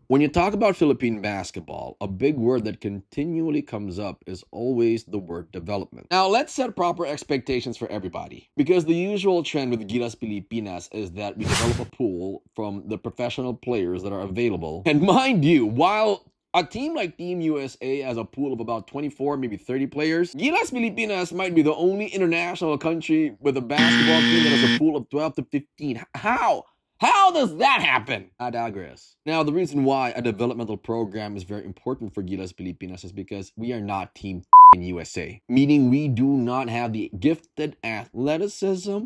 When you talk about Philippine basketball, a big word that continually comes up is always the word development. Now, let's set proper expectations for everybody. Because the usual trend with Gilas Pilipinas is that we develop a pool from the professional players that are available. And mind you, while a team like Team USA has a pool of about 24, maybe 30 players, Gilas Pilipinas might be the only international country with a basketball team that has a pool of 12 to 15. How? How does that happen? I digress. Now, the reason why a developmental program is very important for Gilas Pilipinas is because we are not Team in USA, meaning we do not have the gifted athleticism,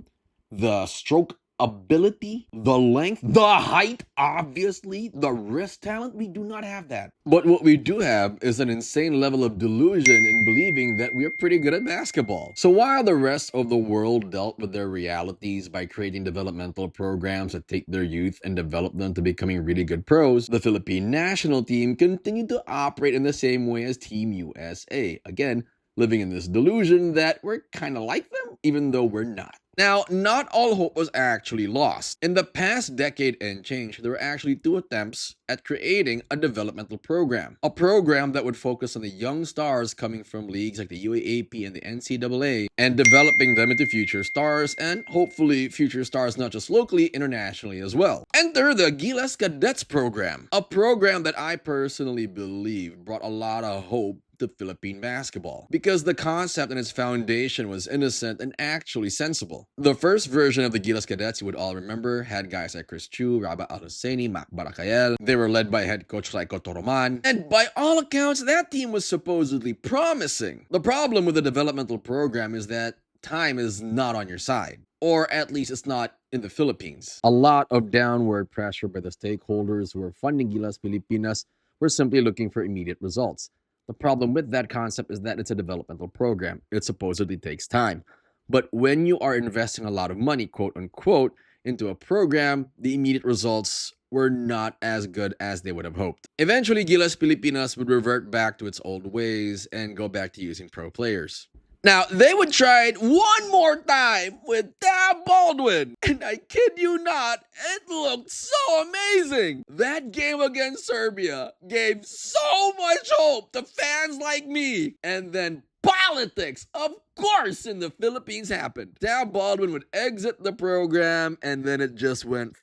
the stroke ability, the length, the height, obviously, the wrist talent. We do not have that. But what we do have is an insane level of delusion in believing that we're pretty good at basketball. So while the rest of the world dealt with their realities by creating developmental programs that take their youth and develop them to becoming really good pros, the Philippine national team continued to operate in the same way as Team USA. Again, living in this delusion that we're kind of like them, even though we're not. Now, not all hope was actually lost. In the past decade and change, there were actually two attempts at creating a developmental program. A program that would focus on the young stars coming from leagues like the UAAP and the NCAA and developing them into future stars and hopefully future stars not just locally, internationally as well. Enter the Gilas Cadets program, a program that I personally believe brought a lot of hope to Philippine basketball because the concept and its foundation was innocent and actually sensible. The first version of the Gilas Cadets you would all remember had guys like Chris Chu, Rabah Al-Husseini, Mac Barakael. They were led by head coach Raiko Toroman, and by all accounts, that team was supposedly promising. The problem with the developmental program is that time is not on your side. Or at least it's not in the Philippines. A lot of downward pressure by the stakeholders who were funding Gilas Pilipinas were simply looking for immediate results. The problem with that concept is that it's a developmental program. It supposedly takes time. But when you are investing a lot of money, quote unquote, into a program, the immediate results were not as good as they would have hoped. Eventually, Gilas Pilipinas would revert back to its old ways and go back to using pro players. Now, they would try it one more time with Tab Baldwin. And I kid you not, it looked so amazing. That game against Serbia gave so much hope to fans like me. And then politics, of course, in the Philippines happened. Tab Baldwin would exit the program, and then it just went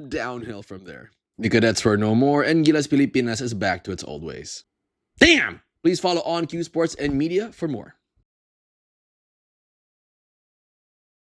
downhill from there. The cadets were no more, and Gilas Pilipinas is back to its old ways. Damn! Please follow On Q Sports and Media for more.